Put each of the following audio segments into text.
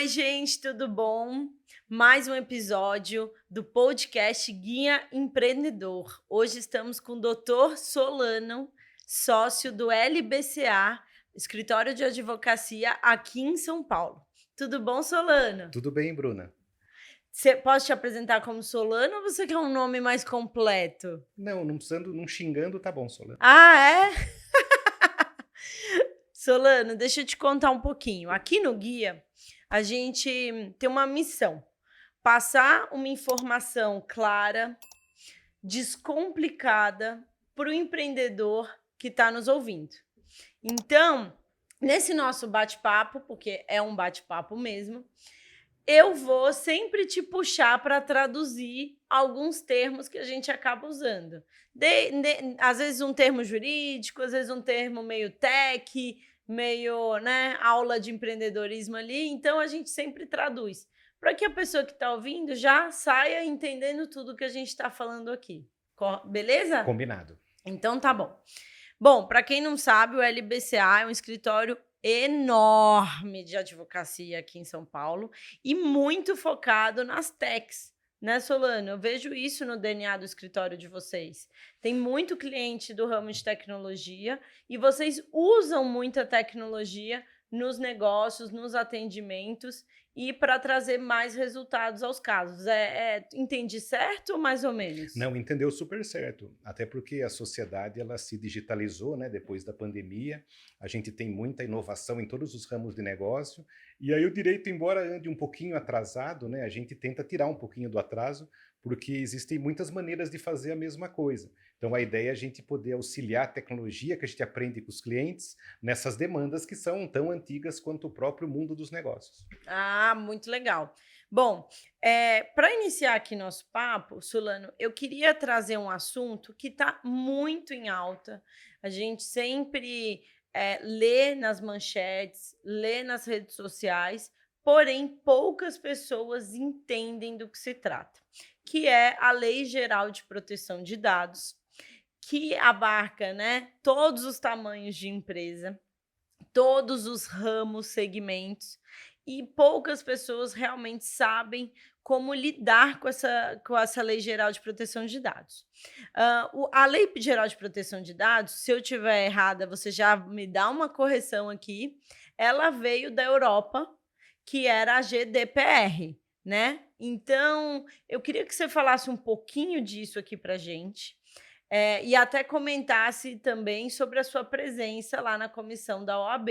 gente, tudo bom? Mais um episódio do podcast Guia Empreendedor. Hoje estamos com o Dr. Solano, sócio do LBCA, Escritório de Advocacia aqui em São Paulo. Tudo bom, Solano? Tudo bem, Bruna? Posso te apresentar como Solano ou você quer um nome mais completo? Não precisando, não xingando, tá bom, Solano. Ah, é? Solano, deixa eu te contar um pouquinho. Aqui no Guia, a gente tem uma missão: passar uma informação clara, descomplicada para o empreendedor que está nos ouvindo. Então, nesse nosso bate-papo, porque é um bate-papo mesmo, eu vou sempre te puxar para traduzir alguns termos que a gente acaba usando. Às vezes um termo jurídico, às vezes um termo meio tech, meio, né, aula de empreendedorismo ali. Então, a gente sempre traduz, para que a pessoa que está ouvindo já saia entendendo tudo que a gente está falando aqui. Beleza? Combinado. Então, tá bom. Bom, para quem não sabe, o LBCA é um escritório enorme de advocacia aqui em São Paulo e muito focado nas techs, né, Solano? Eu vejo isso no DNA do escritório de vocês. Tem muito cliente do ramo de tecnologia e vocês usam muita tecnologia nos negócios, nos atendimentos e para trazer mais resultados aos casos. Entendi certo ou mais ou menos? Não, entendeu super certo. Até porque a sociedade ela se digitalizou, né, depois da pandemia. A gente tem muita inovação em todos os ramos de negócio. E aí o direito, embora ande um pouquinho atrasado, né, a gente tenta tirar um pouquinho do atraso, porque existem muitas maneiras de fazer a mesma coisa. Então a ideia é a gente poder auxiliar a tecnologia que a gente aprende com os clientes nessas demandas que são tão antigas quanto o próprio mundo dos negócios. Ah, muito legal. Bom, para iniciar aqui nosso papo, Solano, eu queria trazer um assunto que está muito em alta. A gente sempre lê nas manchetes, lê nas redes sociais, porém poucas pessoas entendem do que se trata, que é a Lei Geral de Proteção de Dados, que abarca, né, todos os tamanhos de empresa, todos os ramos, segmentos, e poucas pessoas realmente sabem como lidar com essa Lei Geral de Proteção de Dados. A Lei Geral de Proteção de Dados, se eu estiver errada, você já me dá uma correção aqui, ela veio da Europa, que era a GDPR, né? Então, eu queria que você falasse um pouquinho disso aqui para a gente. E até comentasse também sobre a sua presença lá na comissão da OAB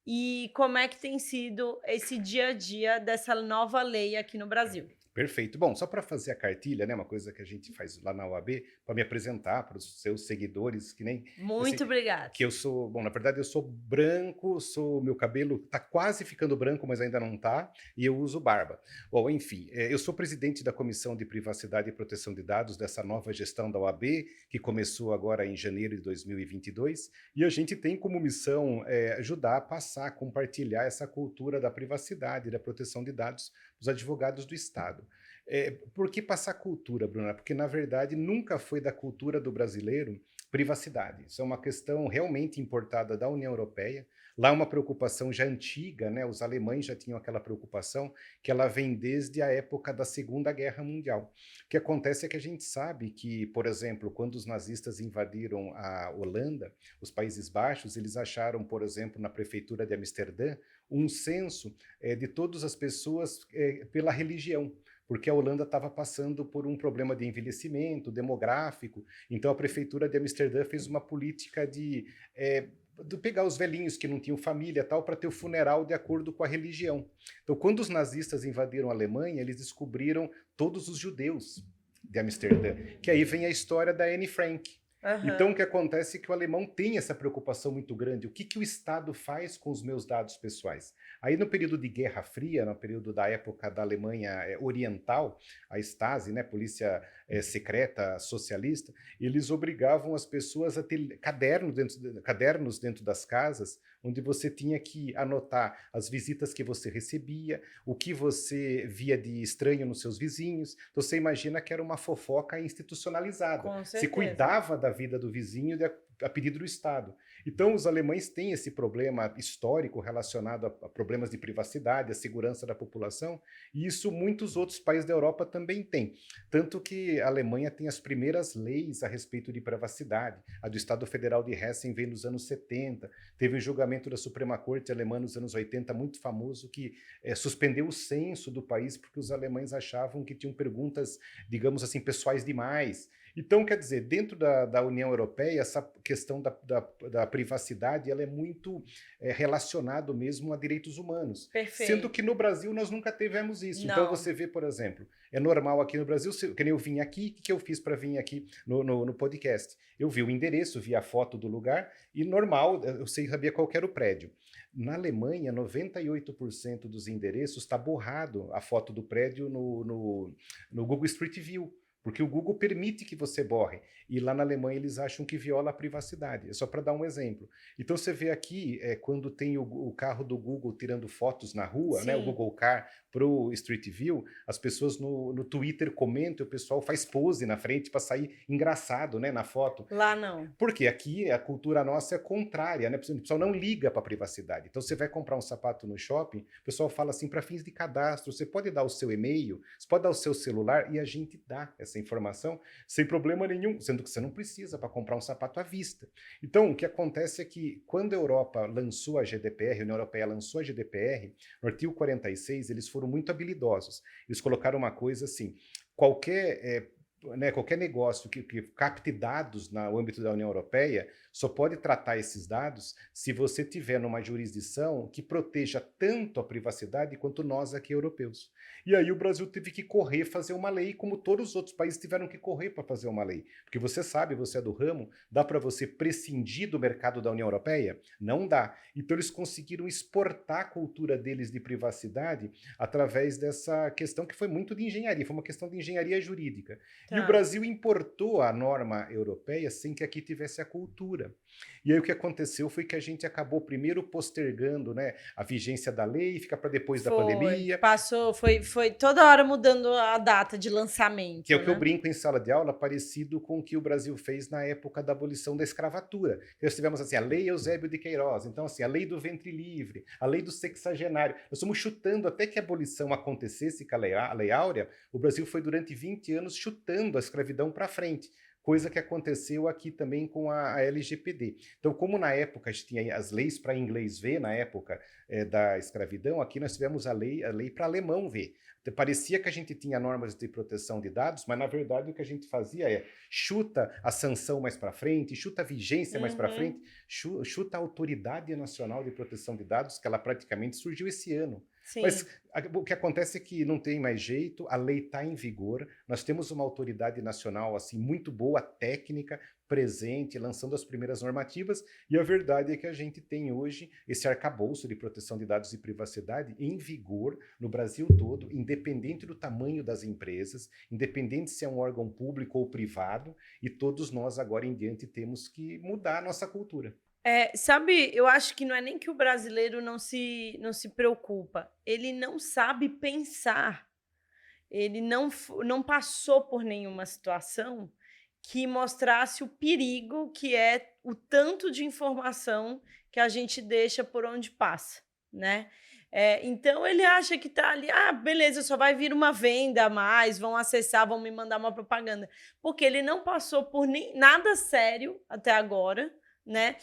e como é que tem sido esse dia a dia dessa nova lei aqui no Brasil. Perfeito. Bom, só para fazer a cartilha, né, uma coisa que a gente faz lá na UAB, para me apresentar para os seus seguidores, que nem... Muito obrigada. Que eu sou, bom, na verdade eu sou branco, meu cabelo tá quase ficando branco, mas ainda não tá, e eu uso barba. Bom, enfim, eu sou presidente da Comissão de Privacidade e Proteção de Dados dessa nova gestão da OAB, que começou agora em janeiro de 2022, e a gente tem como missão ajudar a passar, compartilhar essa cultura da privacidade e da proteção de dados dos advogados do Estado. Por que passar cultura, Bruna? Porque, na verdade, nunca foi da cultura do brasileiro privacidade. Isso é uma questão realmente importada da União Europeia. Lá é uma preocupação já antiga, né? Os alemães já tinham aquela preocupação que ela vem desde a época da Segunda Guerra Mundial. O que acontece é que a gente sabe que, por exemplo, quando os nazistas invadiram a Holanda, os Países Baixos, eles acharam, por exemplo, na prefeitura de Amsterdã, um censo de todas as pessoas pela religião, porque a Holanda estava passando por um problema de envelhecimento demográfico. Então a prefeitura de Amsterdã fez uma política de pegar os velhinhos que não tinham família tal para ter o funeral de acordo com a religião. Então quando os nazistas invadiram a Alemanha, eles descobriram todos os judeus de Amsterdã, que aí vem a história da Anne Frank. Uhum. Então o que acontece é que o alemão tem essa preocupação muito grande. O que o Estado faz com os meus dados pessoais? Aí no período de Guerra Fria, no período da época da Alemanha Oriental, a Stasi, né, polícia secreta socialista, eles obrigavam as pessoas a ter cadernos dentro das casas, onde você tinha que anotar as visitas que você recebia, o que você via de estranho nos seus vizinhos. Então você imagina que era uma fofoca institucionalizada. Com Se certeza. cuidava da vida do vizinho a pedido do Estado. Então, os alemães têm esse problema histórico relacionado a problemas de privacidade, a segurança da população, e isso muitos outros países da Europa também têm. Tanto que a Alemanha tem as primeiras leis a respeito de privacidade. A do Estado Federal de Hessen veio nos anos 70, teve um julgamento da Suprema Corte alemã nos anos 80, muito famoso, que suspendeu o censo do país porque os alemães achavam que tinham perguntas, digamos assim, pessoais demais. Então, quer dizer, dentro da União Europeia, essa questão da privacidade ela é muito relacionada mesmo a direitos humanos. Sendo Perfeito. que no Brasil nós nunca tivemos isso. Então, Não. você vê, por exemplo, é normal aqui no Brasil, que nem eu vim aqui, o que eu fiz para vir aqui no podcast? Eu vi o endereço, vi a foto do lugar, e normal, eu sabia qual que era o prédio. Na Alemanha, 98% dos endereços está borrado a foto do prédio no Google Street View. Porque o Google permite que você borre. E lá na Alemanha eles acham que viola a privacidade. É só para dar um exemplo. Então você vê aqui, quando tem o carro do Google tirando fotos na rua, né, o Sim. Google Car para o Street View, as pessoas no Twitter comentam, o pessoal faz pose na frente para sair engraçado, né, na foto. Lá não. Porque aqui a cultura nossa é contrária, né? O pessoal não liga para a privacidade. Então você vai comprar um sapato no shopping, o pessoal fala assim, para fins de cadastro, você pode dar o seu e-mail, você pode dar o seu celular e a gente dá essa informação sem problema nenhum, sendo que você não precisa para comprar um sapato à vista. Então o que acontece é que quando a Europa lançou a GDPR, a União Europeia lançou a GDPR, no artigo 46 eles foram muito habilidosos. Eles colocaram uma coisa assim, qualquer negócio que capte dados no âmbito da União Europeia só pode tratar esses dados se você tiver numa jurisdição que proteja tanto a privacidade quanto nós aqui europeus. E aí o Brasil teve que correr fazer uma lei, como todos os outros países tiveram que correr para fazer uma lei. Porque você sabe, você é do ramo, dá para você prescindir do mercado da União Europeia? Não dá. Então eles conseguiram exportar a cultura deles de privacidade através dessa questão que foi muito de engenharia, foi uma questão de engenharia jurídica. E o Tá. Brasil importou a norma europeia sem que aqui tivesse a cultura. E aí o que aconteceu foi que a gente acabou primeiro postergando, né, a vigência da lei, fica para depois da Foi. pandemia, Passou, foi toda hora mudando a data de que é lançamento, o que eu né? brinco em sala de aula, parecido com o que o Brasil fez na época da abolição da escravatura. Nós tivemos assim, a Lei Eusébio de Queiroz, então assim, a Lei do Ventre Livre, a Lei do Sexagenário. Nós fomos chutando até que a abolição acontecesse com a Lei Áurea, o Brasil foi durante 20 anos chutando a escravidão para frente. Coisa que aconteceu aqui também com a LGPD. Então, como na época a gente tinha as leis para inglês ver, na época da escravidão, aqui nós tivemos a lei para alemão ver. Então, parecia que a gente tinha normas de proteção de dados, mas na verdade o que a gente fazia é chuta a sanção mais para frente, chuta a vigência mais para Uhum. frente, chuta a Autoridade Nacional de Proteção de Dados, que ela praticamente surgiu esse ano. Mas Sim. o que acontece é que não tem mais jeito, a lei está em vigor, nós temos uma autoridade nacional assim muito boa, técnica, presente, lançando as primeiras normativas, e a verdade é que a gente tem hoje esse arcabouço de proteção de dados e privacidade em vigor no Brasil todo, independente do tamanho das empresas, independente se é um órgão público ou privado, e todos nós agora em diante temos que mudar a nossa cultura. Sabe, eu acho que não é nem que o brasileiro não se preocupa, ele não sabe pensar, ele não passou por nenhuma situação que mostrasse o perigo que é o tanto de informação que a gente deixa por onde passa, né. Então ele acha que tá ali: "Ah, beleza, só vai vir uma venda a mais, vão acessar, vão me mandar uma propaganda", porque ele não passou por nem nada sério até agora, né,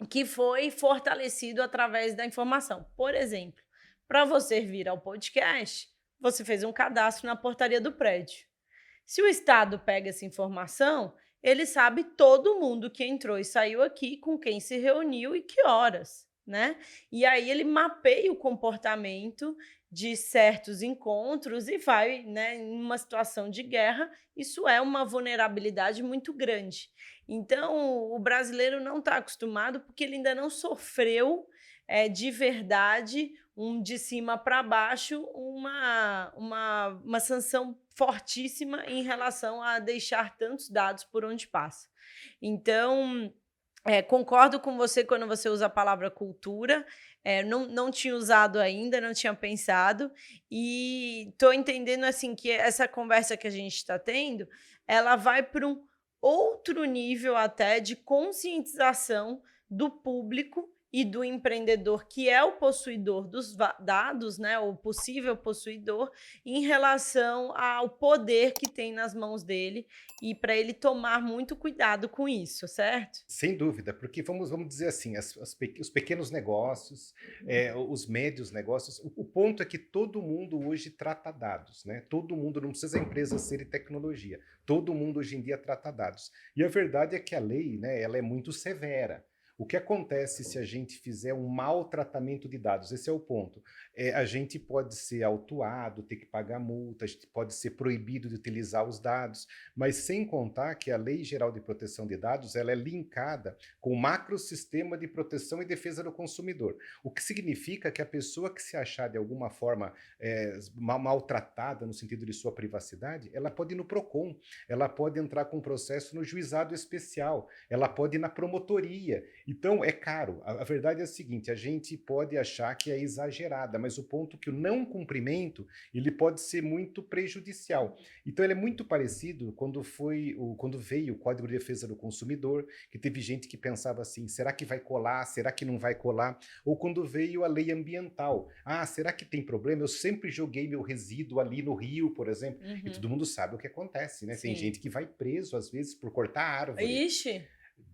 que foi fortalecido através da informação. Por exemplo, para você vir ao podcast, você fez um cadastro na portaria do prédio. Se o Estado pega essa informação, ele sabe todo mundo que entrou e saiu aqui, com quem se reuniu e que horas, né? E aí ele mapeia o comportamento de certos encontros e vai, né, em uma situação de guerra, isso é uma vulnerabilidade muito grande. Então, o brasileiro não está acostumado porque ele ainda não sofreu de verdade de cima para baixo, uma sanção fortíssima em relação a deixar tantos dados por onde passa. Então, concordo com você quando você usa a palavra cultura, não tinha usado ainda, não tinha pensado, e estou entendendo assim que essa conversa que a gente está tendo, ela vai para um outro nível até de conscientização do público e do empreendedor, que é o possuidor dos dados, né, o possível possuidor, em relação ao poder que tem nas mãos dele e para ele tomar muito cuidado com isso, certo? Sem dúvida, porque vamos dizer assim, os pequenos negócios, os médios negócios, o ponto é que todo mundo hoje trata dados, né? Todo mundo, não precisa a empresa ser de tecnologia, todo mundo hoje em dia trata dados. E a verdade é que a lei, né, ela é muito severa. O que acontece se a gente fizer um mau tratamento de dados? Esse é o ponto. A gente pode ser autuado, ter que pagar multa, a gente pode ser proibido de utilizar os dados, mas sem contar que a Lei Geral de Proteção de Dados ela é linkada com o macrosistema de proteção e defesa do consumidor, o que significa que a pessoa que se achar de alguma forma maltratada no sentido de sua privacidade, ela pode ir no PROCON, ela pode entrar com um processo no juizado especial, ela pode ir na promotoria. Então, é caro. A verdade é a seguinte, a gente pode achar que é exagerada, mas o ponto é que o não cumprimento, ele pode ser muito prejudicial. Então, ele é muito parecido quando veio o Código de Defesa do Consumidor, que teve gente que pensava assim, será que vai colar? Será que não vai colar? Ou quando veio a lei ambiental. Ah, será que tem problema? Eu sempre joguei meu resíduo ali no rio, por exemplo. E todo mundo sabe o que acontece, né? Tem Sim. gente que vai preso, às vezes, por cortar árvore. Ixi,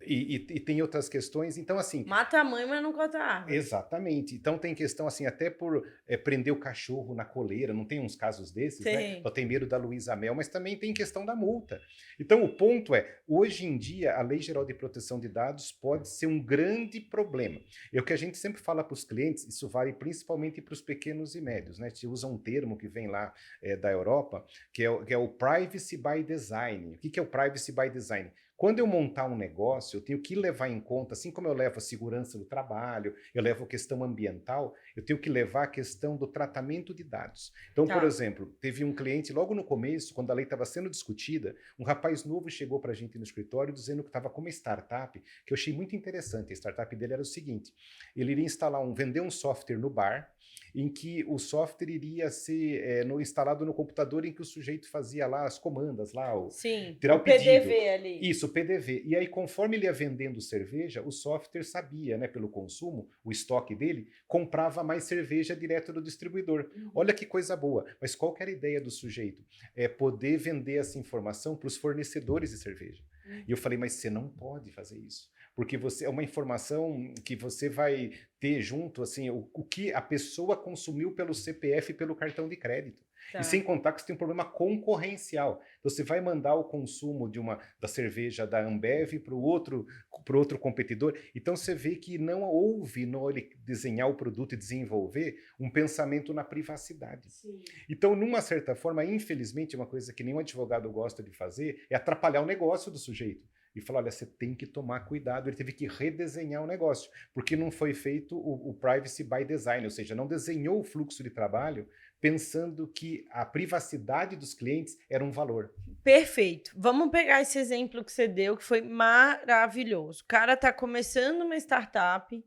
E tem outras questões. Então, assim, mata a mãe, mas não corta a árvore. exatamente. Então tem questão assim, até por prender o cachorro na coleira, não tem uns casos desses, né? Tem. Só tem medo da Luísa Mel, mas também tem questão da multa. Então o ponto é, hoje em dia a Lei Geral de Proteção de Dados pode ser um grande problema. É o que a gente sempre fala para os clientes, isso vale principalmente para os pequenos e médios, né? A gente usa um termo que vem lá da Europa, que é o Privacy by Design. O que é o Privacy by Design? Quando eu montar um negócio, eu tenho que levar em conta, assim como eu levo a segurança do trabalho, eu levo a questão ambiental, eu tenho que levar a questão do tratamento de dados. Então, por Tá. exemplo, teve um cliente logo no começo, quando a lei estava sendo discutida, um rapaz novo chegou para a gente no escritório dizendo que estava com uma startup, que eu achei muito interessante. A startup dele era o seguinte, ele iria vender um software no bar, em que o software iria ser instalado no computador em que o sujeito fazia lá as comandas, Sim, tirar o o pedido. PDV ali. Isso, o PDV. E aí, conforme ele ia vendendo cerveja, o software sabia, né, pelo consumo, o estoque dele, comprava mais cerveja direto do distribuidor. Olha que coisa boa. Mas qual que era a ideia do sujeito? É poder vender essa informação para os fornecedores de cerveja. E eu falei, mas você não pode fazer isso. Porque é uma informação que você vai ter junto, assim, o que a pessoa consumiu pelo CPF e pelo cartão de crédito. Tá. E sem contar que você tem um problema concorrencial. Então, você vai mandar o consumo da cerveja da Ambev para o outro competidor. Então, você vê que não houve, no ele desenhar o produto e desenvolver, um pensamento na privacidade. Sim. Então, numa certa forma, infelizmente, uma coisa que nenhum advogado gosta de fazer é atrapalhar o negócio do sujeito. E falar, olha, você tem que tomar cuidado. Ele teve que redesenhar o negócio, porque não foi feito o privacy by design, ou seja, não desenhou o fluxo de trabalho pensando que a privacidade dos clientes era um valor. Perfeito. Vamos pegar esse exemplo que você deu, que foi maravilhoso. O cara está começando uma startup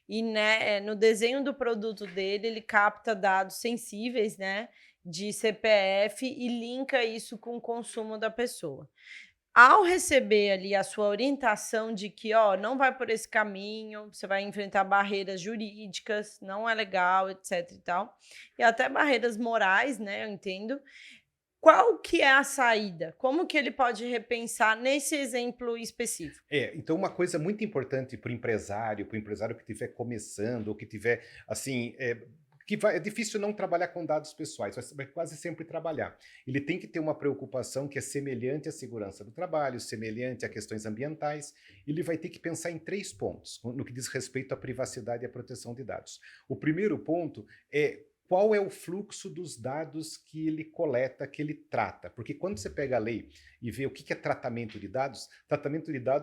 e, né, no desenho do produto dele, ele capta dados sensíveis, né, de CPF e linka isso com o consumo da pessoa. Ao receber ali a sua orientação de que, ó, não vai por esse caminho, você vai enfrentar barreiras jurídicas, não é legal, etc e tal, e até barreiras morais, né, eu entendo. Qual que é a saída? Como que ele pode repensar nesse exemplo específico? Então uma coisa muito importante para o empresário que estiver começando, ou que tiver, assim, é difícil não trabalhar com dados pessoais, vai quase sempre trabalhar. Ele tem que ter uma preocupação que é semelhante à segurança do trabalho, semelhante a questões ambientais. Ele vai ter que pensar em 3 pontos, no que diz respeito à privacidade e à proteção de dados. O primeiro ponto é qual é o fluxo dos dados que ele coleta, que ele trata. Porque quando você pega a lei e vê o que é tratamento de dados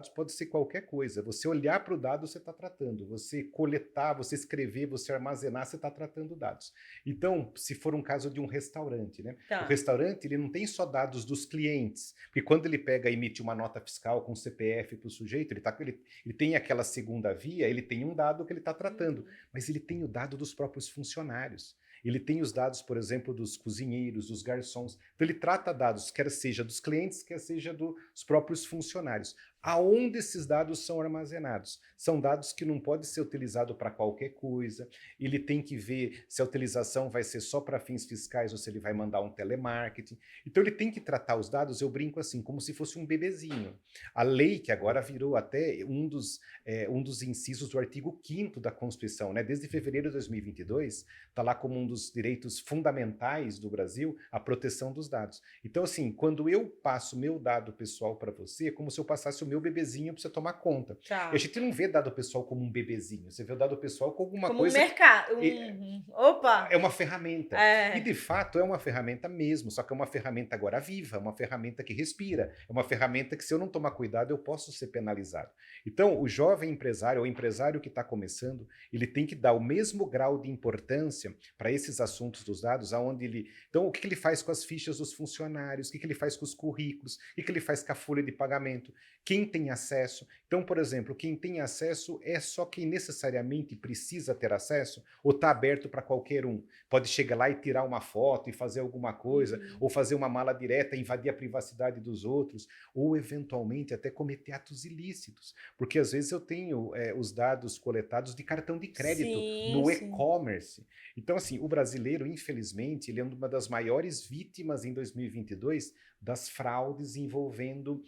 pode ser qualquer coisa. Você olhar para o dado, você está tratando. Você coletar, você escrever, você armazenar, você está tratando dados. Então, se for um caso de um restaurante, né? Tá. O restaurante ele não tem só dados dos clientes, porque quando ele pega e emite uma nota fiscal com CPF para o sujeito, ele tem aquela segunda via, ele tem um dado que ele está tratando, mas ele tem o dado dos próprios funcionários. Ele tem os dados, por exemplo, dos cozinheiros, dos garçons. Então, ele trata dados, quer seja dos clientes, quer seja dos próprios funcionários. Aonde esses dados são armazenados? São dados que não podem ser utilizados para qualquer coisa, ele tem que ver se a utilização vai ser só para fins fiscais ou se ele vai mandar um telemarketing. Então ele tem que tratar os dados, eu brinco assim, como se fosse um bebezinho. A lei, que agora virou até um dos incisos do artigo 5º da Constituição, né? Desde fevereiro de 2022, está lá como um dos direitos fundamentais do Brasil, a proteção dos dados. Então assim, quando eu passo meu dado pessoal para você, é como se eu passasse o meu bebezinho para você tomar conta. E a Tá. gente não vê dado pessoal como um bebezinho, você vê o dado pessoal como alguma Como um coisa, mercado. é Opa! uma ferramenta. E É. de fato é uma ferramenta mesmo, só que é uma ferramenta agora viva, uma ferramenta que respira, é uma ferramenta que se eu não tomar cuidado eu posso ser penalizado. Então o jovem empresário, o empresário que está começando, ele tem que dar o mesmo grau de importância para esses assuntos dos dados, aonde ele... Então o que ele faz com as fichas dos funcionários, o que ele faz com os currículos, o que ele faz com a folha de pagamento, quem tem acesso. Então, por exemplo, quem tem acesso é só quem necessariamente precisa ter acesso ou está aberto para qualquer um. Pode chegar lá e tirar uma foto e fazer alguma coisa, ou fazer uma mala direta, invadir a privacidade dos outros, ou eventualmente até cometer atos ilícitos. Porque às vezes eu tenho os dados coletados de cartão de crédito Sim, no sim. e-commerce. Então, assim, o brasileiro, infelizmente, ele é uma das maiores vítimas em 2022 das fraudes envolvendo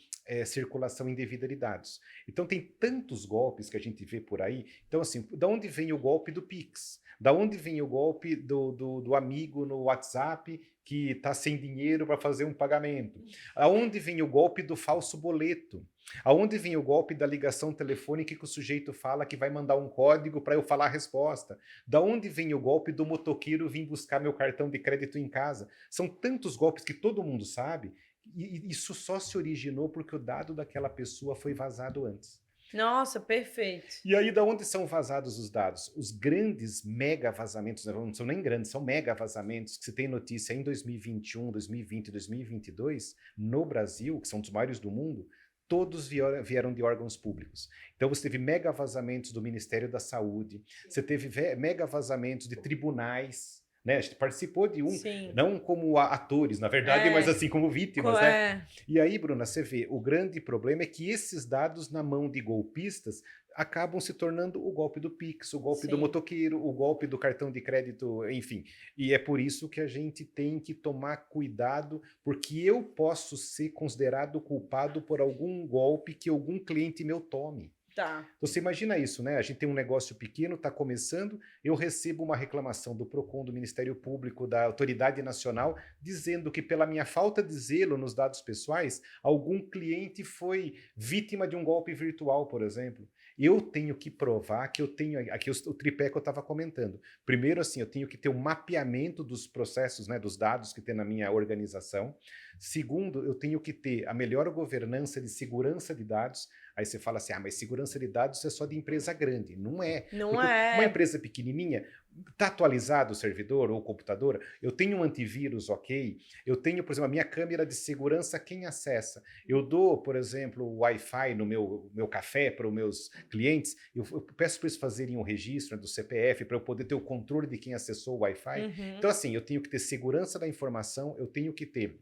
circulação indevida de dados. Então tem tantos golpes que a gente vê por aí. Então assim, da onde vem o golpe do Pix? Da onde vem o golpe do amigo no WhatsApp que está sem dinheiro para fazer um pagamento? Aonde vem o golpe do falso boleto? Aonde vem o golpe da ligação telefônica que o sujeito fala que vai mandar um código para eu falar a resposta? Da onde vem o golpe do motoqueiro vir buscar meu cartão de crédito em casa? São tantos golpes que todo mundo sabe, e isso só se originou porque o dado daquela pessoa foi vazado antes. Nossa, perfeito. E aí, da onde são vazados os dados? Os grandes mega vazamentos, não são nem grandes, são mega vazamentos que se tem notícia em 2021, 2020 e 2022, no Brasil, que são dos maiores do mundo, todos vieram de órgãos públicos. Então você teve mega vazamentos do Ministério da Saúde, você teve mega vazamentos de tribunais, né? A gente participou de um, Sim. não como atores, na verdade, mas assim como vítimas, né? E aí, Bruna, você vê, o grande problema é que esses dados na mão de golpistas acabam se tornando o golpe do Pix, o golpe do Sim. motoqueiro, o golpe do cartão de crédito, enfim. E é por isso que a gente tem que tomar cuidado, porque eu posso ser considerado culpado por algum golpe que algum cliente meu tome. Tá. Você imagina isso, né? A gente tem um negócio pequeno, está começando, eu recebo uma reclamação do PROCON, do Ministério Público, da Autoridade Nacional, dizendo que pela minha falta de zelo nos dados pessoais, algum cliente foi vítima de um golpe virtual, por exemplo. Eu tenho que provar que eu tenho, aqui o tripé que eu estava comentando. Primeiro, assim, eu tenho que ter um mapeamento dos processos, né, dos dados que tem na minha organização. Segundo, eu tenho que ter a melhor governança de segurança de dados. Aí você fala assim, mas segurança de dados é só de empresa grande. Não é. Não Porque uma é. empresa pequenininha, está atualizado o servidor ou o computador, eu tenho um antivírus, ok, eu tenho, por exemplo, a minha câmera de segurança, quem acessa? Eu dou, por exemplo, o Wi-Fi no meu café para os meus clientes, eu peço para eles fazerem um registro, né, do CPF, para eu poder ter o controle de quem acessou o Wi-Fi. Então, assim, eu tenho que ter segurança da informação, eu tenho que ter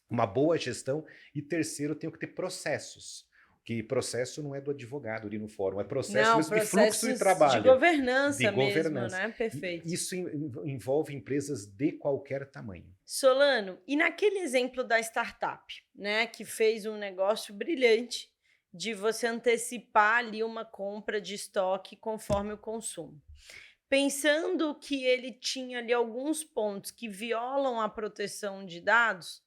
uma boa gestão e terceiro, eu tenho que ter processos. Que processo não é do advogado ali no fórum, é processo mesmo de fluxo de trabalho. De governança De mesmo, governança. né? Perfeito. Isso envolve empresas de qualquer tamanho. Solano, e naquele exemplo da startup, né, que fez um negócio brilhante de você antecipar ali uma compra de estoque conforme o consumo. Pensando que ele tinha ali alguns pontos que violam a proteção de dados,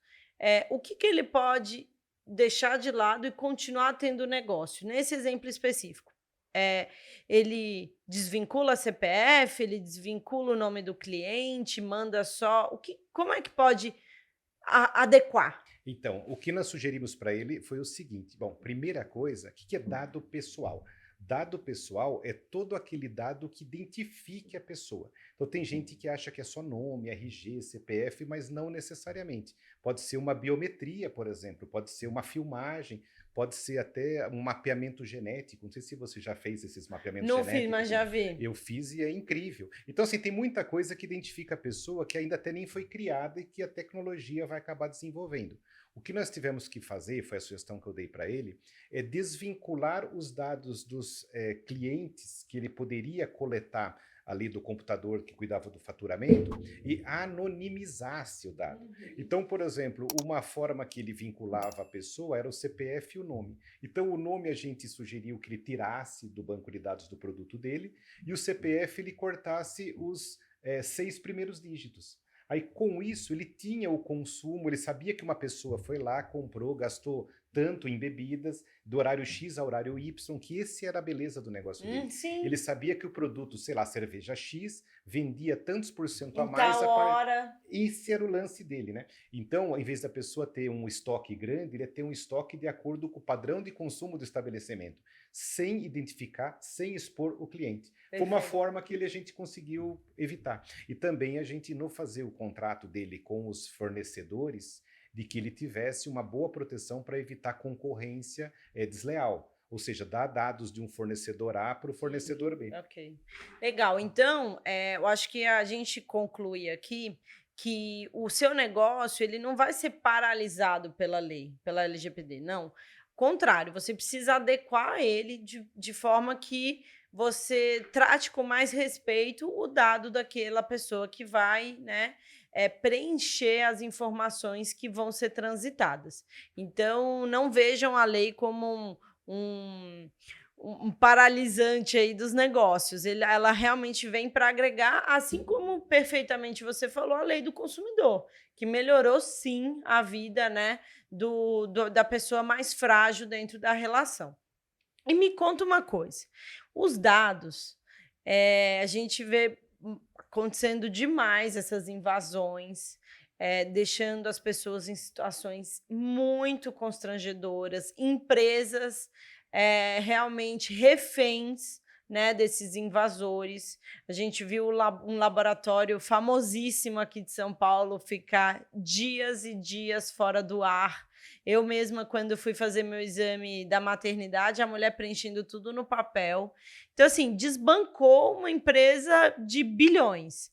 o que ele pode deixar de lado e continuar tendo negócio? Nesse exemplo específico, ele desvincula a CPF, ele desvincula o nome do cliente, manda só... como é que pode adequar? Então, o que nós sugerimos para ele foi o seguinte: bom, primeira coisa, o que é dado pessoal? Dado pessoal é todo aquele dado que identifique a pessoa. Então tem gente que acha que é só nome, RG, CPF, mas não necessariamente. Pode ser uma biometria, por exemplo, pode ser uma filmagem, pode ser até um mapeamento genético. Não sei se você já fez esses mapeamentos Não fiz, mas genéticos. já vi. Eu fiz e é incrível. Então, assim, tem muita coisa que identifica a pessoa que ainda até nem foi criada e que a tecnologia vai acabar desenvolvendo. O que nós tivemos que fazer, foi a sugestão que eu dei para ele, é desvincular os dados dos clientes que ele poderia coletar ali do computador que cuidava do faturamento e anonimizasse o dado. Então, por exemplo, uma forma que ele vinculava a pessoa era o CPF e o nome. Então, o nome a gente sugeriu que ele tirasse do banco de dados do produto dele e o CPF ele cortasse os 6 primeiros dígitos. Aí, com isso, ele tinha o consumo, ele sabia que uma pessoa foi lá, comprou, gastou tanto em bebidas, do horário X ao horário Y, que esse era a beleza do negócio dele. Sim. Ele sabia que o produto, sei lá, cerveja X, vendia tantos por cento a Em mais. tal hora. Esse era o lance dele, né? Então, em vez da pessoa ter um estoque grande, ele ia ter um estoque de acordo com o padrão de consumo do estabelecimento, sem identificar, sem expor o cliente. Foi uma Perfeito. forma que a gente conseguiu evitar. E também a gente não fazer o contrato dele com os fornecedores, de que ele tivesse uma boa proteção para evitar concorrência desleal. Ou seja, dar dados de um fornecedor A para o fornecedor B. Ok. Legal. Então, eu acho que a gente conclui aqui que o seu negócio ele não vai ser paralisado pela lei, pela LGPD, não. Contrário, você precisa adequar ele de forma que você trate com mais respeito o dado daquela pessoa que vai, né, preencher as informações que vão ser transitadas. Então, não vejam a lei como um, um paralisante aí dos negócios. Ela realmente vem para agregar, assim como perfeitamente você falou, a lei do consumidor, que melhorou sim a vida, né, da pessoa mais frágil dentro da relação. E me conta uma coisa: os dados, a gente vê acontecendo demais essas invasões, deixando as pessoas em situações muito constrangedoras, empresas realmente reféns, né, desses invasores. A gente viu um laboratório famosíssimo aqui de São Paulo ficar dias e dias fora do ar. Eu mesma, quando fui fazer meu exame da maternidade, a mulher preenchendo tudo no papel. Então, assim, desbancou uma empresa de bilhões.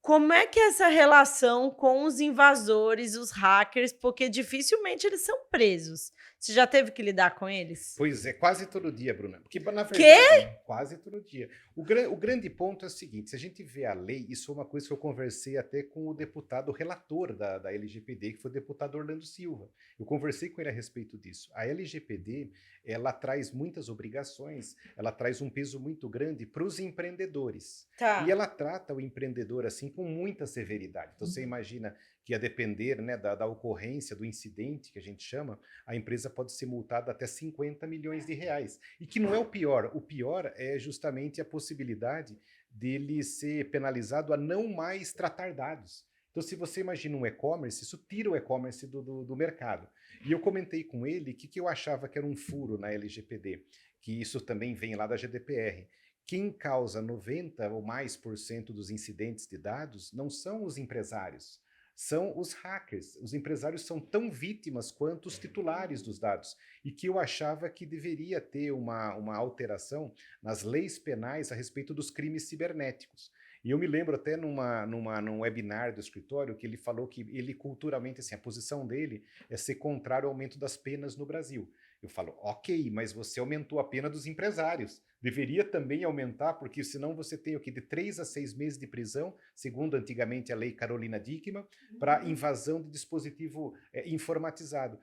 Como é que é essa relação com os invasores, os hackers? Porque dificilmente eles são presos. Você já teve que lidar com eles? Pois é, quase todo dia, Bruna. Porque, na Quê? verdade, quase todo dia. O grande ponto é o seguinte: se a gente vê a lei, isso é uma coisa que eu conversei até com o deputado relator da LGPD, que foi o deputado Orlando Silva. Eu conversei com ele a respeito disso. A LGPD, ela traz muitas obrigações, ela traz um peso muito grande para os empreendedores. E Tá. ela trata o empreendedor assim com muita severidade. Então, você imagina que, a depender, né, da ocorrência, do incidente que a gente chama, a empresa pode ser multada até 50 milhões de reais. E que não é o pior é justamente a possibilidade dele ser penalizado a não mais tratar dados. Então, se você imagina um e-commerce, isso tira o e-commerce do mercado. E eu comentei com ele que eu achava que era um furo na LGPD, que isso também vem lá da GDPR. Quem causa 90 ou mais por cento dos incidentes de dados não são os empresários, são os hackers. Os empresários são tão vítimas quanto os titulares dos dados. E que eu achava que deveria ter uma alteração nas leis penais a respeito dos crimes cibernéticos. E eu me lembro até num webinar do escritório que ele falou que ele culturalmente, assim, a posição dele é ser contrário ao aumento das penas no Brasil. Eu falo, ok, mas você aumentou a pena dos empresários. Deveria também aumentar, porque senão você tem o que? De 3 a 6 meses de prisão, segundo antigamente a lei Carolina Dickmann, para invasão de dispositivo informatizado.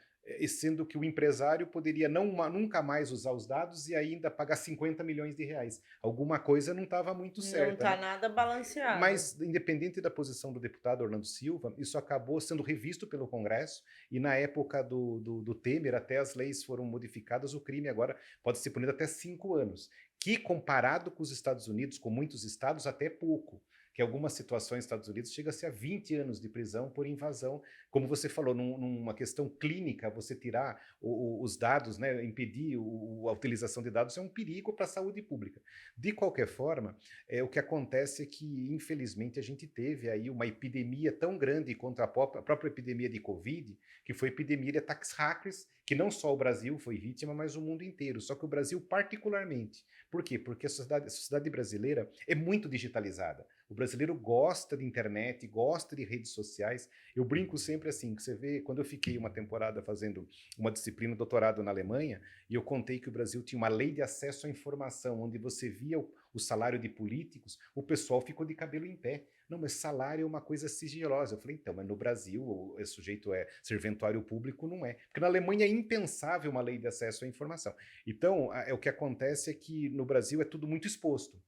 Sendo que o empresário poderia nunca mais usar os dados e ainda pagar 50 milhões de reais. Alguma coisa não estava muito certa. Não está né? nada balanceado. Mas, independente da posição do deputado Orlando Silva, isso acabou sendo revisto pelo Congresso e na época do Temer até as leis foram modificadas, o crime agora pode ser punido até 5 anos, que comparado com os Estados Unidos, com muitos estados, até pouco. que em algumas situações nos Estados Unidos chega-se a 20 anos de prisão por invasão. Como você falou, numa questão clínica, você tirar os dados, né, impedir a utilização de dados é um perigo para a saúde pública. De qualquer forma, o que acontece é que, infelizmente, a gente teve aí uma epidemia tão grande contra a própria epidemia de Covid, que foi a epidemia de ataques hackers, que não só o Brasil foi vítima, mas o mundo inteiro. Só que o Brasil particularmente. Por quê? Porque a sociedade brasileira é muito digitalizada. O brasileiro gosta de internet, gosta de redes sociais. Eu brinco sempre assim, que você vê, quando eu fiquei uma temporada fazendo uma disciplina, doutorado na Alemanha, e eu contei que o Brasil tinha uma lei de acesso à informação, onde você via o salário de políticos, o pessoal ficou de cabelo em pé. Não, mas salário é uma coisa sigilosa. Eu falei, então, mas no Brasil, o sujeito é serventuário público, não é. Porque na Alemanha é impensável uma lei de acesso à informação. Então, o que acontece é que no Brasil é tudo muito exposto.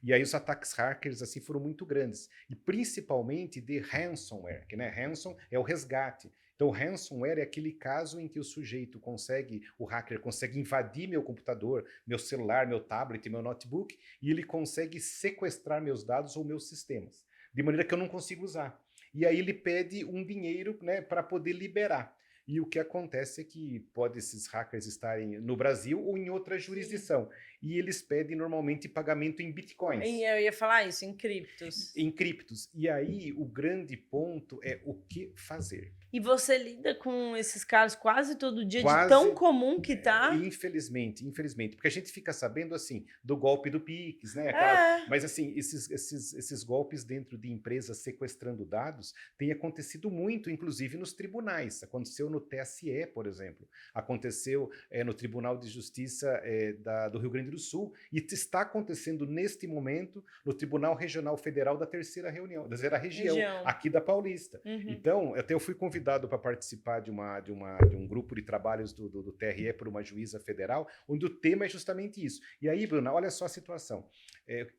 E aí os ataques hackers assim foram muito grandes. E principalmente de ransomware, que né, ransom é o resgate. Então, o ransomware é aquele caso em que o hacker consegue invadir meu computador, meu celular, meu tablet, meu notebook, e ele consegue sequestrar meus dados ou meus sistemas, de maneira que eu não consigo usar. E aí ele pede um dinheiro, né, para poder liberar. E o que acontece é que pode esses hackers estarem no Brasil ou em outra jurisdição. E eles pedem normalmente pagamento em bitcoins. E eu ia falar isso, em criptos. Em criptos. E aí o grande ponto é o que fazer. E você lida com esses casos quase todo dia, Quase, de tão comum que tá? Infelizmente, porque a gente fica sabendo, assim, do golpe do Pix, né? Mas, assim, esses golpes dentro de empresas sequestrando dados têm acontecido muito, inclusive nos tribunais. Aconteceu no TSE, por exemplo. Aconteceu no Tribunal de Justiça do Rio Grande do Sul e está acontecendo neste momento no Tribunal Regional Federal da terceira região, aqui da Paulista. Uhum. Então, até eu fui convidado para participar de um grupo de trabalhos do TRE por uma juíza federal, onde o tema é justamente isso. E aí, Bruna, olha só a situação.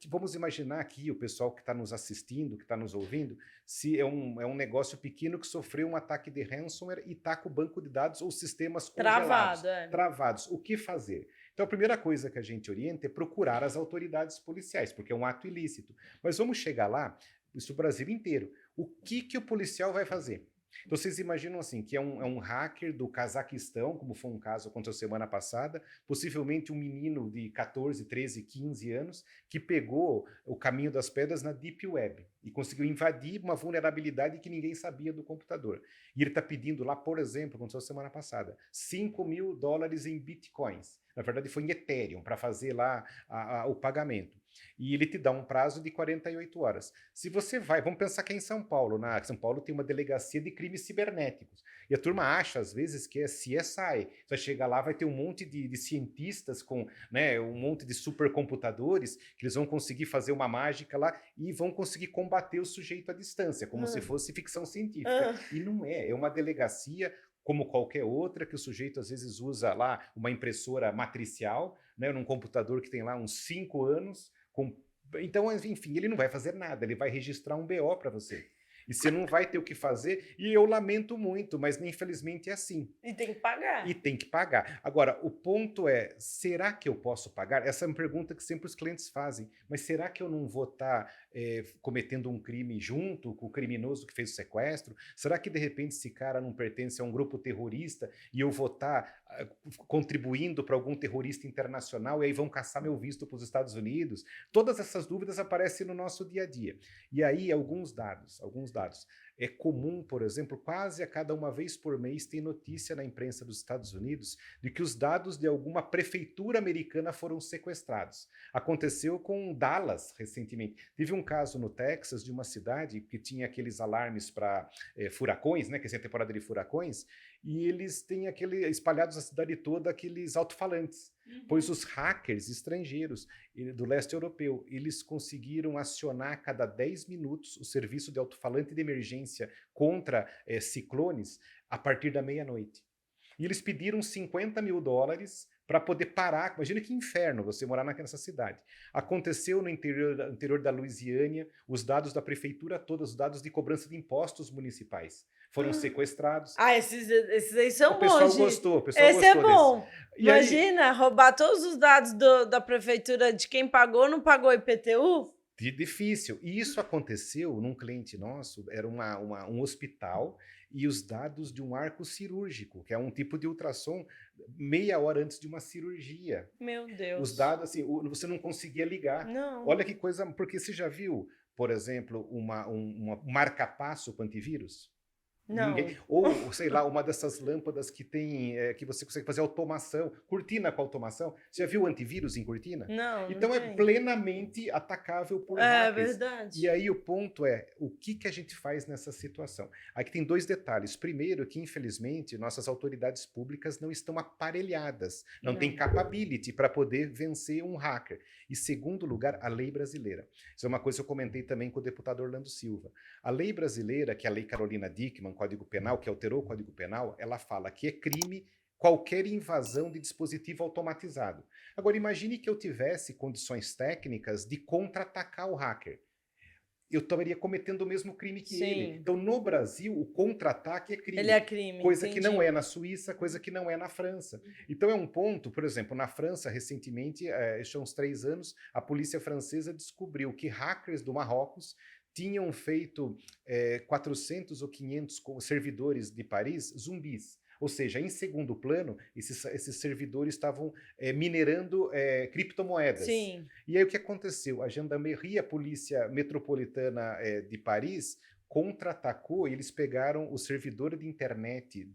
Vamos imaginar aqui o pessoal que está nos assistindo, que está nos ouvindo, se é um negócio pequeno que sofreu um ataque de ransomware e está com o banco de dados ou sistemas congelados, travados. O que fazer? Então, a primeira coisa que a gente orienta é procurar as autoridades policiais, porque é um ato ilícito. Mas vamos chegar lá, isso o Brasil inteiro. O que o policial vai fazer? Então, vocês imaginam assim, que é um hacker do Cazaquistão, como foi um caso que aconteceu semana passada, possivelmente um menino de 14, 13, 15 anos, que pegou o caminho das pedras na Deep Web e conseguiu invadir uma vulnerabilidade que ninguém sabia do computador. E ele está pedindo lá, por exemplo, aconteceu semana passada, $5.000 em bitcoins. Na verdade, foi em Ethereum, para fazer lá o pagamento. E ele te dá um prazo de 48 horas. Se você vamos pensar que é em São Paulo. São Paulo tem uma delegacia de crimes cibernéticos. E a turma acha, às vezes, que é CSI. Você vai chegar lá, vai ter um monte de cientistas com, né, um monte de supercomputadores que eles vão conseguir fazer uma mágica lá e vão conseguir combater o sujeito à distância, como se fosse ficção científica. E não é. É uma delegacia como qualquer outra, que o sujeito às vezes usa lá uma impressora matricial, né, num computador que tem lá uns 5 anos. Então, enfim, ele não vai fazer nada, ele vai registrar um BO para você. E você não vai ter o que fazer, e eu lamento muito, mas infelizmente é assim. E tem que pagar. E tem que pagar. Agora, o ponto é, será que eu posso pagar? Essa é uma pergunta que sempre os clientes fazem. Mas será que eu não vou estar cometendo um crime junto com o criminoso que fez o sequestro? Será que, de repente, esse cara não pertence a um grupo terrorista e eu vou estar contribuindo para algum terrorista internacional e aí vão caçar meu visto para os Estados Unidos? Todas essas dúvidas aparecem no nosso dia a dia. E aí, alguns dados. É comum, por exemplo, quase a cada uma vez por mês tem notícia na imprensa dos Estados Unidos de que os dados de alguma prefeitura americana foram sequestrados. Aconteceu com Dallas recentemente. Teve um caso no Texas de uma cidade que tinha aqueles alarmes para furacões, né, que é a temporada de furacões, e eles têm espalhados na cidade toda aqueles alto-falantes. Pois os hackers estrangeiros do leste europeu, eles conseguiram acionar a cada 10 minutos o serviço de alto-falante de emergência contra ciclones a partir da meia-noite. E eles pediram $50 mil para poder parar. Imagina que inferno você morar nessa cidade. Aconteceu no interior da Louisiana, os dados da prefeitura toda, os dados de cobrança de impostos municipais foram sequestrados. Esses aí são bons. O pessoal gostou. Esse é bom. Imagina, roubar todos os dados da prefeitura de quem pagou, não pagou IPTU? Difícil. E isso aconteceu num cliente nosso, era um hospital, e os dados de um arco cirúrgico, que é um tipo de ultrassom, meia hora antes de uma cirurgia. Meu Os Deus. dados, assim, você não conseguia ligar. Não, Olha que coisa, porque você já viu, por exemplo, uma marca-passo com antivírus? Ninguém. não. Ou, sei lá, uma dessas lâmpadas que tem, que você consegue fazer automação, cortina com automação. Você já viu antivírus em cortina? Não, não Então é tem. plenamente atacável por É hackers. verdade. E aí o ponto é, o que a gente faz nessa situação? Aqui tem dois detalhes. Primeiro, que infelizmente nossas autoridades públicas não estão aparelhadas, não têm Não. capability para poder vencer um hacker. E segundo lugar, a lei brasileira. Isso é uma coisa que eu comentei também com o deputado Orlando Silva. A lei brasileira, que é a Lei Carolina Dickmann, Código Penal, que alterou o Código Penal, ela fala que é crime qualquer invasão de dispositivo automatizado. Agora, imagine que eu tivesse condições técnicas de contra-atacar o hacker. Eu estaria cometendo o mesmo crime que ele. Sim. Então, no Brasil, o contra-ataque é crime. Ele é crime, Coisa que não entendi. é na Suíça, coisa que não é na França. Então, é um ponto, por exemplo, na França, recentemente, isso há uns 3 anos, a polícia francesa descobriu que hackers do Marrocos tinham feito 400 ou 500 servidores de Paris zumbis. Ou seja, em segundo plano, esses servidores estavam minerando criptomoedas. Sim. E aí o que aconteceu? A Gendarmerie, a Polícia Metropolitana de Paris, contra-atacou, e eles pegaram o servidor de internet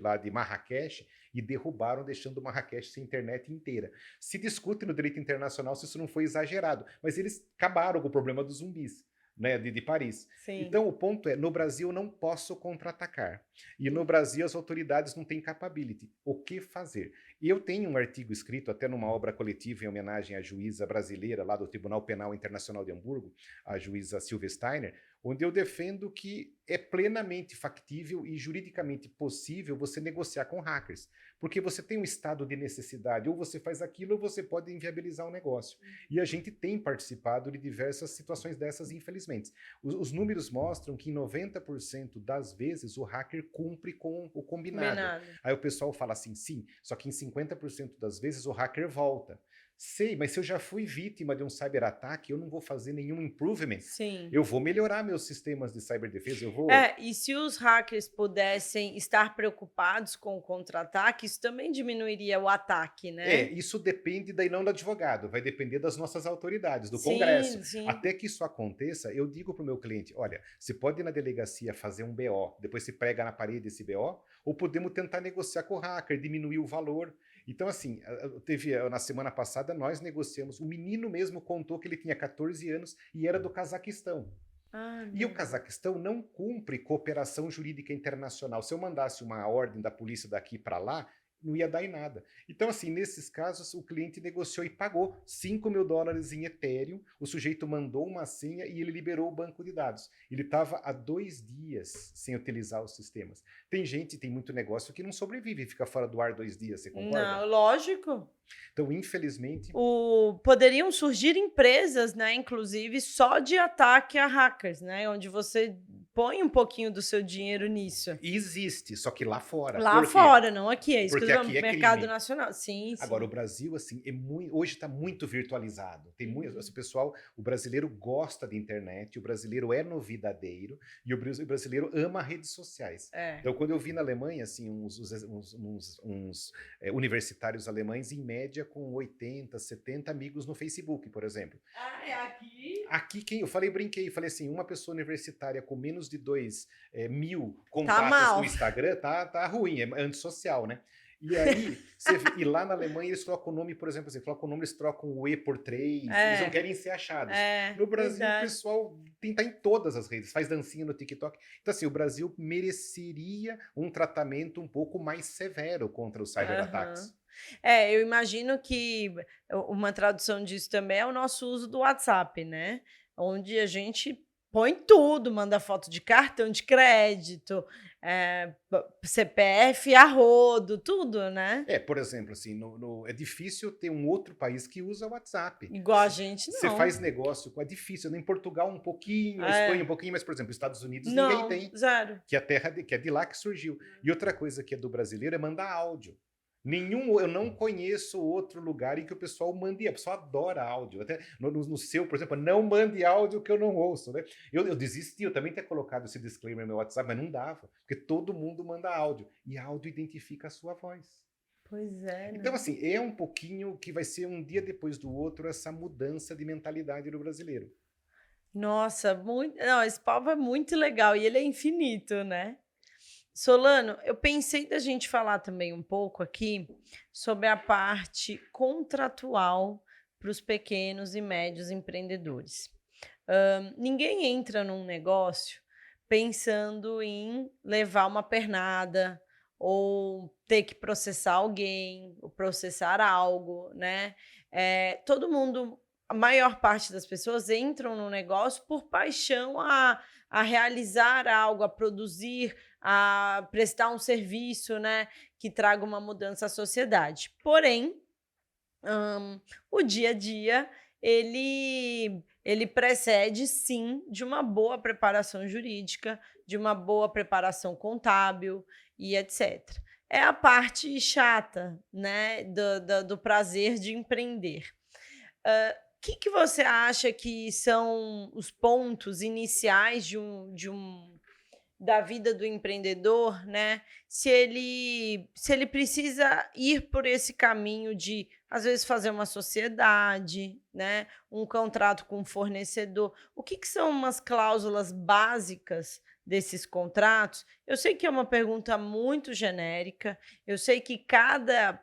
lá de Marrakech e derrubaram, deixando Marrakech sem internet inteira. Se discute no direito internacional se isso não foi exagerado, mas eles acabaram com o problema dos zumbis. Né, de Paris. Sim. Então, o ponto é, no Brasil eu não posso contra-atacar. E no Brasil as autoridades não têm capability. O que fazer? E eu tenho um artigo escrito até numa obra coletiva em homenagem à juíza brasileira lá do Tribunal Penal Internacional de Hamburgo, a juíza Silvia Steiner, onde eu defendo que é plenamente factível e juridicamente possível você negociar com hackers. Porque você tem um estado de necessidade, ou você faz aquilo ou você pode inviabilizar o negócio. E a gente tem participado de diversas situações dessas, infelizmente. Os números mostram que em 90% das vezes o hacker cumpre com o combinado. Aí o pessoal fala assim, sim, só que em 50% das vezes o hacker volta. Sei, mas se eu já fui vítima de um cyberataque, eu não vou fazer nenhum improvement. Sim. Eu vou melhorar meus sistemas de cyberdefesa, eu vou... E se os hackers pudessem estar preocupados com o contra-ataque, isso também diminuiria o ataque, né? Isso depende daí não do advogado, vai depender das nossas autoridades, do Congresso. Sim. Até que isso aconteça, eu digo para o meu cliente, olha, você pode ir na delegacia fazer um BO, depois você prega na parede esse BO, ou podemos tentar negociar com o hacker, diminuir o valor. Então, assim, na semana passada, nós negociamos, o menino mesmo contou que ele tinha 14 anos e era do Cazaquistão. E o Cazaquistão não cumpre cooperação jurídica internacional. Se eu mandasse uma ordem da polícia daqui para lá, não ia dar em nada. Então, assim, nesses casos, o cliente negociou e pagou $5.000 em Ethereum, o sujeito mandou uma senha e ele liberou o banco de dados. Ele estava há 2 dias sem utilizar os sistemas. Tem muito negócio que não sobrevive e fica fora do ar 2 dias, você concorda? Não, lógico. Então, infelizmente... Poderiam surgir empresas, né, inclusive, só de ataque a hackers, né, onde você põe um pouquinho do seu dinheiro nisso. Existe, só que lá fora. Lá fora, não aqui. É isso porque que eu aqui é mercado crime. nacional. Sim. Agora, o Brasil, assim, hoje está muito virtualizado. Tem muito, assim, pessoal, o brasileiro gosta de internet, o brasileiro é novidadeiro e o brasileiro ama redes sociais. Então, quando eu vi na Alemanha, assim, uns universitários alemães, em média, com 80, 70 amigos no Facebook, por exemplo. É aqui? Aqui, brinquei, falei assim, uma pessoa universitária com menos de 2.000 contatos no Instagram, tá ruim, é antissocial, né? E aí, e lá na Alemanha eles trocam o nome, por exemplo, eles trocam o E por 3, eles não querem ser achados. No Brasil, o pessoal tá em todas as redes, faz dancinha no TikTok. Então, assim, o Brasil mereceria um tratamento um pouco mais severo contra os cyberataques. Eu imagino que uma tradução disso também é o nosso uso do WhatsApp, né? Onde a gente põe tudo, manda foto de cartão de crédito, CPF a rodo, tudo, né? Por exemplo, assim, é difícil ter um outro país que usa o WhatsApp. Igual a gente, não. Você faz negócio é difícil. Em Portugal um pouquinho, Espanha um pouquinho, mas, por exemplo, Estados Unidos ninguém tem. Zero. Que é a terra que é de lá que surgiu. E outra coisa que é do brasileiro é mandar áudio. Nenhum, eu não conheço outro lugar em que o pessoal mande, a pessoa adora áudio, até no seu, por exemplo, não mande áudio que eu não ouço, né? Eu desisti, eu também tinha colocado esse disclaimer no meu WhatsApp, mas não dava, porque todo mundo manda áudio, e áudio identifica a sua voz. Pois é, Então, né? assim, é um pouquinho que vai ser um dia depois do outro essa mudança de mentalidade do brasileiro. Nossa, muito, não, esse papo é muito legal e ele é infinito, né? Solano, eu pensei da gente falar também um pouco aqui sobre a parte contratual para os pequenos e médios empreendedores. Ninguém entra num negócio pensando em levar uma pernada ou ter que processar alguém, ou processar algo, né? Todo mundo, a maior parte das pessoas entram no negócio por paixão a realizar algo, a produzir, a prestar um serviço, né, que traga uma mudança à sociedade. Porém, o dia a dia ele precede sim de uma boa preparação jurídica, de uma boa preparação contábil e etc. É a parte chata, né, do prazer de empreender. Que você acha que são os pontos iniciais da vida do empreendedor, né? Se ele precisa ir por esse caminho de, às vezes, fazer uma sociedade, né? Um contrato com um fornecedor. O que são umas cláusulas básicas desses contratos? Eu sei que é uma pergunta muito genérica. Eu sei que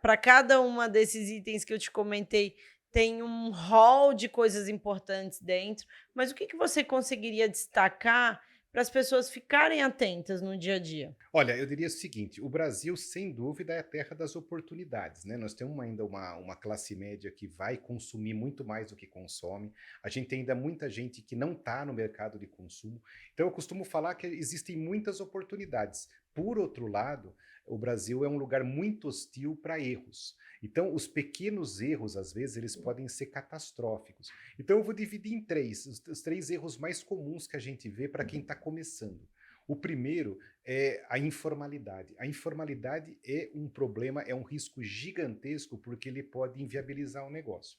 para cada uma desses itens que eu te comentei tem um rol de coisas importantes dentro. Mas o que você conseguiria destacar para as pessoas ficarem atentas no dia a dia? Olha, eu diria o seguinte: o Brasil, sem dúvida, é a terra das oportunidades, né? Nós temos ainda uma classe média que vai consumir muito mais do que consome. A gente tem ainda muita gente que não está no mercado de consumo. Então, eu costumo falar que existem muitas oportunidades. Por outro lado, o Brasil é um lugar muito hostil para erros. Então, os pequenos erros, às vezes, eles podem ser catastróficos. Então, eu vou dividir em três, os três erros mais comuns que a gente vê para quem está começando. O primeiro é a informalidade. A informalidade é um problema, é um risco gigantesco, porque ele pode inviabilizar o negócio.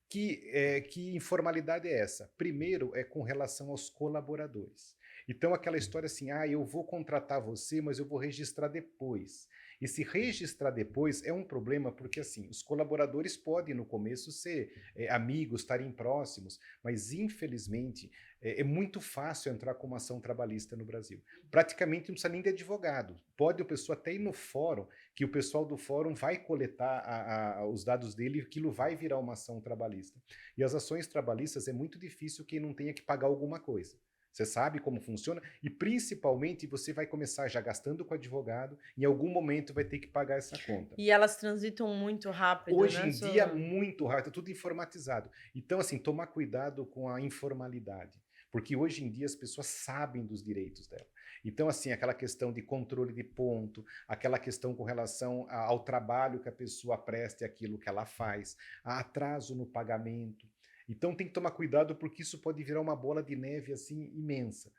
Que informalidade é essa? Primeiro é com relação aos colaboradores. Então, aquela história assim, eu vou contratar você, mas eu vou registrar depois. E se registrar depois é um problema, porque assim, os colaboradores podem no começo ser amigos, estarem próximos, mas infelizmente é muito fácil entrar com uma ação trabalhista no Brasil. Praticamente não precisa nem de advogado. Pode a pessoa até ir no fórum, que o pessoal do fórum vai coletar os dados dele e aquilo vai virar uma ação trabalhista. E as ações trabalhistas é muito difícil quem não tenha que pagar alguma coisa. Você sabe como funciona e principalmente você vai começar já gastando com advogado, em algum momento vai ter que pagar essa conta. E elas transitam muito rápido, Hoje né, em dia, Solano? muito rápido, tudo informatizado. Então, assim, tomar cuidado com a informalidade, porque hoje em dia as pessoas sabem dos direitos dela. Então, assim, aquela questão de controle de ponto, aquela questão com relação ao trabalho que a pessoa presta e aquilo que ela faz, a atraso no pagamento. Então tem que tomar cuidado porque isso pode virar uma bola de neve assim imensa.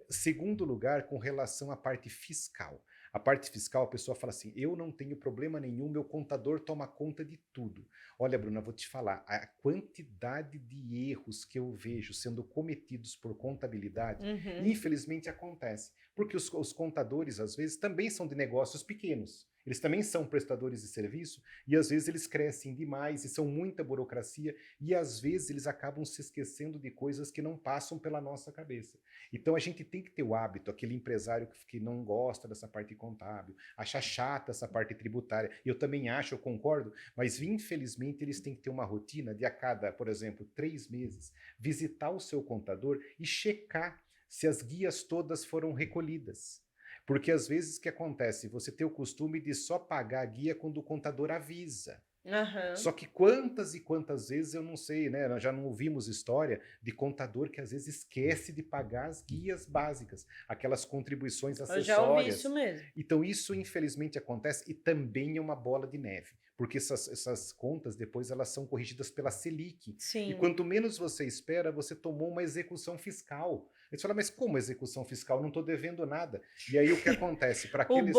Segundo lugar, com relação à parte fiscal. A parte fiscal, a pessoa fala assim: eu não tenho problema nenhum, meu contador toma conta de tudo. Olha, Bruna, vou te falar, a quantidade de erros que eu vejo sendo cometidos por contabilidade, Uhum. infelizmente acontece. Porque os contadores, às vezes, também são de negócios pequenos. Eles também são prestadores de serviço e às vezes eles crescem demais e são muita burocracia e às vezes eles acabam se esquecendo de coisas que não passam pela nossa cabeça. Então a gente tem que ter o hábito, aquele empresário que não gosta dessa parte contábil, acha chata essa parte tributária. Eu também acho, eu concordo, mas infelizmente eles têm que ter uma rotina de a cada, por exemplo, 3 meses, visitar o seu contador e checar se as guias todas foram recolhidas. Porque às vezes o que acontece? Você tem o costume de só pagar a guia quando o contador avisa. Aham. Só que quantas e quantas vezes eu não sei, né? Nós já não ouvimos história de contador que às vezes esquece de pagar as guias básicas, aquelas contribuições Eu já ouvi isso acessórias. mesmo. Então isso infelizmente acontece e também é uma bola de neve, porque essas contas depois elas são corrigidas pela Selic. E Sim. quanto menos você espera, você tomou uma execução fiscal. Eles falam, mas como execução fiscal? Não estou devendo nada. E aí o que acontece? Para O aqueles...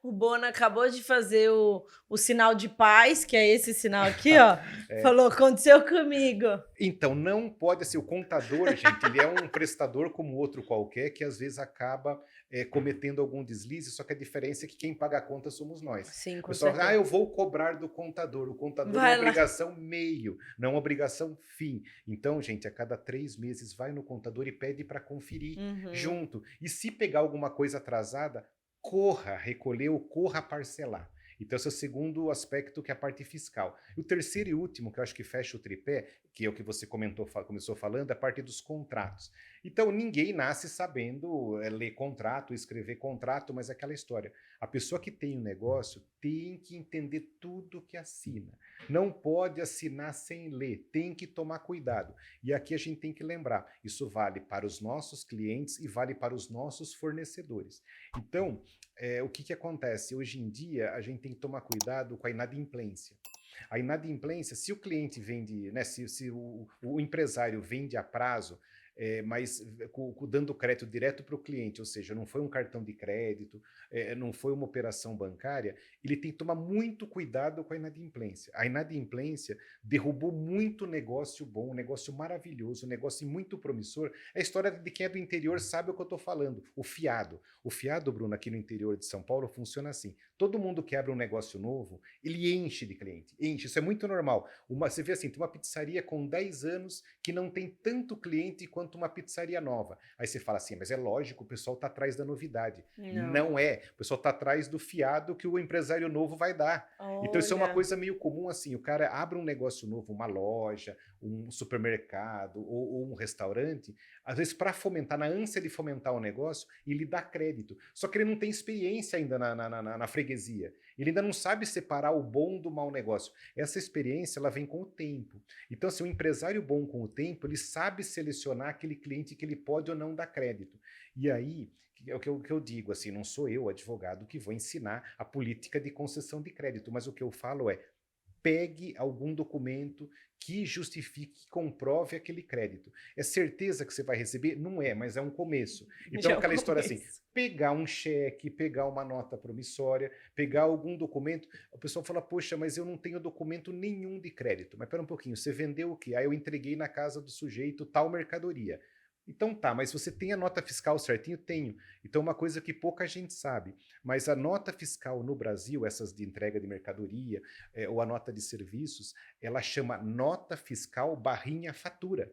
Bona acabou de fazer o sinal de paz, que é esse sinal aqui, ó. Falou, aconteceu comigo. Então, não pode ser o contador, gente, ele é um prestador como outro qualquer, que às vezes acaba cometendo algum deslize, só que a diferença é que quem paga a conta somos nós. Sim, O com pessoal fala, certeza. eu vou cobrar do contador. O contador é Vai uma lá. obrigação meio, não uma obrigação fim. Então, gente, a cada 3 meses vai no contador e pede para conferir junto. E se pegar alguma coisa atrasada, corra recolher ou corra parcelar. Então, esse é o segundo aspecto, que é a parte fiscal. E o terceiro e último, que eu acho que fecha o tripé, que é o que você começou falando, é a parte dos contratos. Então, ninguém nasce sabendo ler contrato, escrever contrato, mas é aquela história. A pessoa que tem um negócio tem que entender tudo que assina. Não pode assinar sem ler, tem que tomar cuidado. E aqui a gente tem que lembrar, isso vale para os nossos clientes e vale para os nossos fornecedores. Então, o que acontece? Hoje em dia, a gente tem que tomar cuidado com a inadimplência. A inadimplência, se o cliente vende, né, se o empresário vende a prazo, mas dando crédito direto para o cliente, ou seja, não foi um cartão de crédito, não foi uma operação bancária, ele tem que tomar muito cuidado com a inadimplência. A inadimplência derrubou muito negócio bom, um negócio maravilhoso, um negócio muito promissor. A história de quem é do interior sabe o que eu estou falando, o fiado. O fiado, Bruno, aqui no interior de São Paulo funciona assim. Todo mundo que abre um negócio novo, ele enche de cliente, enche, isso é muito normal. Você vê assim, tem uma pizzaria com 10 anos que não tem tanto cliente quanto uma pizzaria nova. Aí você fala assim, mas é lógico, o pessoal está atrás da novidade. Não é, o pessoal está atrás do fiado que o empresário novo vai dar. Olha. Então isso é uma coisa meio comum assim, o cara abre um negócio novo, uma loja, um supermercado ou um restaurante, às vezes para fomentar, na ânsia de fomentar o negócio, ele dá crédito. Só que ele não tem experiência ainda na freguesia. Ele ainda não sabe separar o bom do mau negócio. Essa experiência, ela vem com o tempo. Então, assim, um empresário bom com o tempo, ele sabe selecionar aquele cliente que ele pode ou não dar crédito. E aí, é o que eu digo, assim, não sou eu, advogado, que vou ensinar a política de concessão de crédito, mas o que eu falo é, pegue algum documento que justifique, que comprove aquele crédito. É certeza que você vai receber? Não é, mas é um começo. Então, Já é o aquela história assim, começo. pegar um cheque, pegar uma nota promissória, pegar algum documento. O pessoal fala, poxa, mas eu não tenho documento nenhum de crédito. Mas pera um pouquinho, você vendeu o quê? Ah, eu entreguei na casa do sujeito tal mercadoria. Então tá, mas você tem a nota fiscal certinho? Tenho. Então uma coisa que pouca gente sabe, mas a nota fiscal no Brasil, essas de entrega de mercadoria, ou a nota de serviços, ela chama nota fiscal barrinha fatura.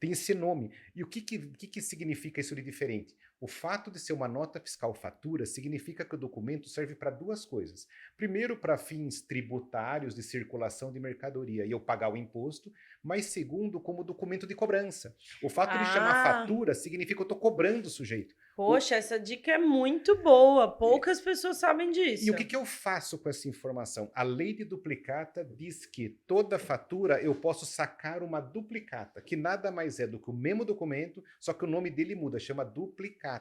Tem esse nome. E o que significa isso de diferente? O fato de ser uma nota fiscal fatura significa que o documento serve para duas coisas. Primeiro, para fins tributários de circulação de mercadoria e eu pagar o imposto, mas segundo, como documento de cobrança. O fato de chamar fatura significa que eu estou cobrando o sujeito. Poxa, essa dica é muito boa. Poucas pessoas sabem disso. E o que eu faço com essa informação? A lei de duplicata diz que toda fatura eu posso sacar uma duplicata, que nada mais é do que o mesmo documento, só que o nome dele muda, chama duplicata.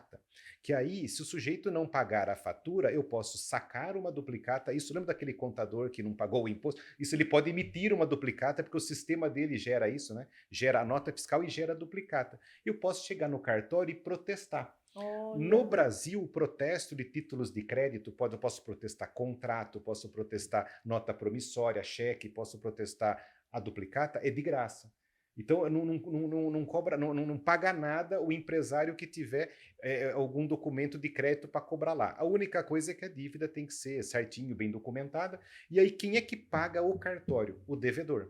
Que aí, se o sujeito não pagar a fatura, eu posso sacar uma duplicata. Isso lembra daquele contador que não pagou o imposto? Isso ele pode emitir uma duplicata, porque o sistema dele gera isso, né? Gera a nota fiscal e gera a duplicata. Eu posso chegar no cartório e protestar. Olha. No Brasil, o protesto de títulos de crédito, eu posso protestar contrato, posso protestar nota promissória, cheque, posso protestar a duplicata, é de graça. Então, não cobra, não paga nada o empresário que tiver algum documento de crédito para cobrar lá. A única coisa é que a dívida tem que ser certinho, bem documentada. E aí, quem é que paga o cartório? O devedor.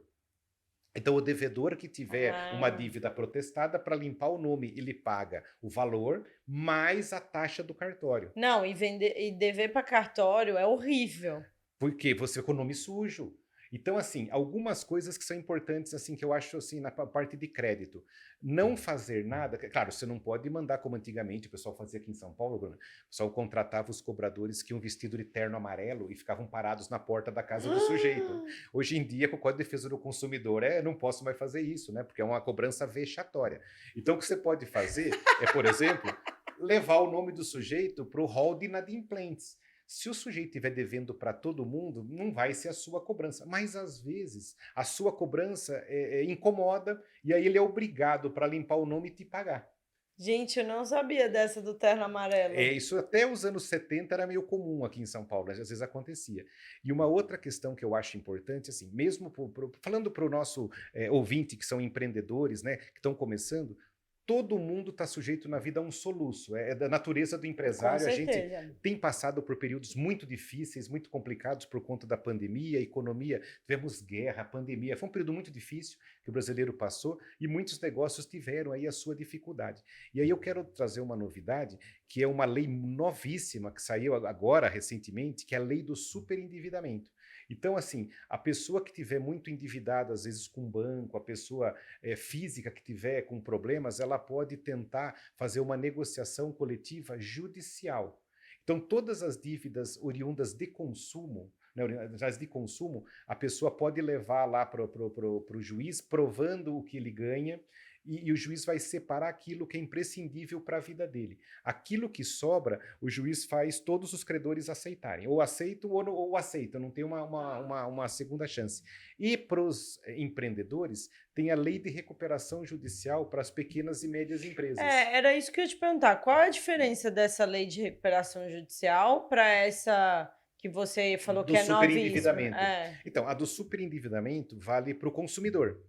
Então, o devedor que tiver uma dívida protestada, para limpar o nome, ele paga o valor mais a taxa do cartório. Não, e dever para cartório é horrível. Porque você com o nome sujo. Então, assim, algumas coisas que são importantes, assim, que eu acho, assim, na parte de crédito. Não fazer nada, claro, você não pode mandar como antigamente o pessoal fazia aqui em São Paulo, Bruno. O pessoal contratava os cobradores que iam vestido de terno amarelo e ficavam parados na porta da casa do sujeito. Hoje em dia, com o Código de Defesa do Consumidor, não posso mais fazer isso, né? Porque é uma cobrança vexatória. Então, o que você pode fazer é, por exemplo, levar o nome do sujeito para o rol de inadimplentes. Se o sujeito estiver devendo para todo mundo, não vai ser a sua cobrança. Mas, às vezes, a sua cobrança incomoda e aí ele é obrigado, para limpar o nome, te pagar. Gente, eu não sabia dessa do terno amarelo. Isso até os anos 70 era meio comum aqui em São Paulo, às vezes acontecia. E uma outra questão que eu acho importante, assim, mesmo falando para o nosso ouvinte, que são empreendedores, né, que estão começando, todo mundo está sujeito na vida a um soluço, é da natureza do Com empresário. A gente certeza. tem passado por períodos muito difíceis, muito complicados por conta da pandemia, economia, tivemos guerra, pandemia, foi um período muito difícil que o brasileiro passou e muitos negócios tiveram aí a sua dificuldade. E aí eu quero trazer uma novidade, que é uma lei novíssima que saiu agora recentemente, que é a lei do superendividamento. Então, assim, a pessoa que tiver muito endividada, às vezes com banco, a pessoa física que tiver com problemas, ela pode tentar fazer uma negociação coletiva judicial. Então, todas as dívidas oriundas de consumo, né, as de consumo, a pessoa pode levar lá para o juiz, provando o que ele ganha, e o juiz vai separar aquilo que é imprescindível para a vida dele. Aquilo que sobra, o juiz faz todos os credores aceitarem. Ou aceitam ou aceitam, não tem uma segunda chance. E para os empreendedores, tem a lei de recuperação judicial para as pequenas e médias empresas. Era isso que eu ia te perguntar. Qual é a diferença dessa lei de recuperação judicial para essa que você falou Do que é novíssima? superendividamento. Então, a do superendividamento vale para o consumidor.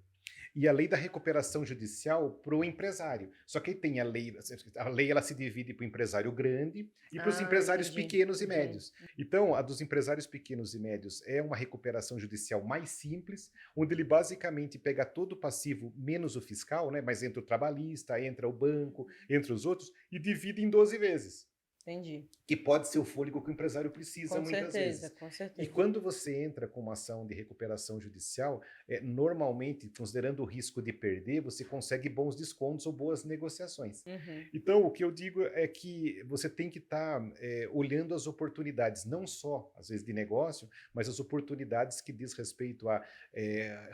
E a lei da recuperação judicial para o empresário. Só que aí tem a lei ela se divide para o empresário grande e para os empresários Entendi, pequenos e entendi. médios. Então, a dos empresários pequenos e médios é uma recuperação judicial mais simples, onde ele basicamente pega todo o passivo menos o fiscal, né? Mas entra o trabalhista, entra o banco, entra os outros, e divide em 12 vezes. Entendi. Que pode ser o fôlego que o empresário precisa Com muitas certeza, vezes. com E certeza. quando você entra com uma ação de recuperação judicial, normalmente, considerando o risco de perder, você consegue bons descontos ou boas negociações. Uhum. Então, o que eu digo é que você tem que estar olhando as oportunidades, não só, às vezes, de negócio, mas as oportunidades que diz respeito a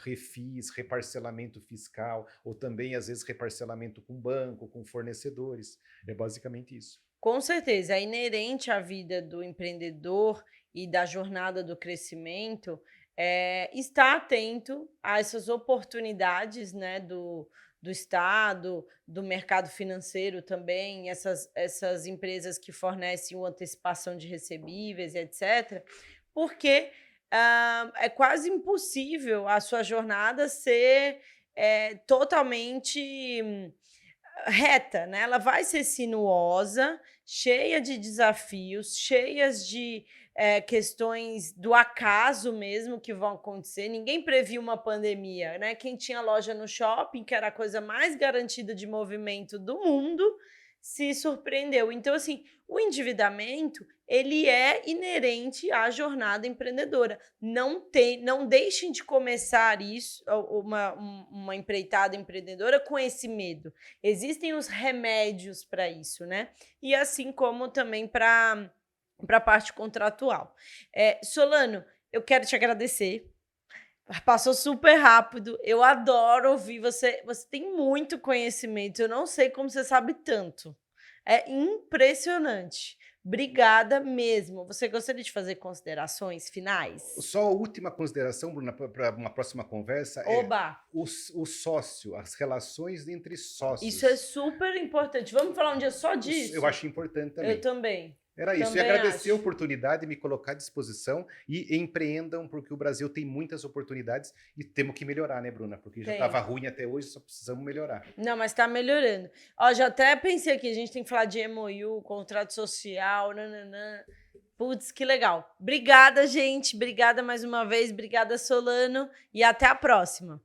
refis, reparcelamento fiscal, ou também, às vezes, reparcelamento com banco, com fornecedores. É basicamente isso. Com certeza, é inerente à vida do empreendedor e da jornada do crescimento, estar atento a essas oportunidades, né, do Estado, do mercado financeiro também, essas empresas que fornecem uma antecipação de recebíveis, etc., porque é quase impossível a sua jornada ser totalmente reta, né? Ela vai ser sinuosa, cheia de desafios, cheias de questões do acaso mesmo que vão acontecer. Ninguém previu uma pandemia, né? Quem tinha loja no shopping, que era a coisa mais garantida de movimento do mundo, se surpreendeu. Então, assim, o endividamento ele é inerente à jornada empreendedora. Não deixem de começar isso, uma empreitada empreendedora com esse medo. Existem os remédios para isso, né? E assim como também para a parte contratual. Solano, eu quero te agradecer. Passou super rápido. Eu adoro ouvir você. Você tem muito conhecimento. Eu não sei como você sabe tanto. É impressionante. Obrigada mesmo. Você gostaria de fazer considerações finais? Só a última consideração, Bruna, para uma próxima conversa, Oba! o sócio, as relações entre Isso é sócios. super importante. Vamos falar um dia só Eu disso? acho importante Eu também. também. Era isso. E Também agradecer a acho. oportunidade, me colocar à disposição e empreendam, porque o Brasil tem muitas oportunidades e temos que melhorar, né, Bruna? Porque já Tem. estava ruim até hoje, só precisamos melhorar. Não, mas tá melhorando. Ó, já até pensei aqui, a gente tem que falar de MOU, contrato social, nananã. Putz, que legal. Obrigada, gente. Obrigada mais uma vez. Obrigada, Solano. E até a próxima.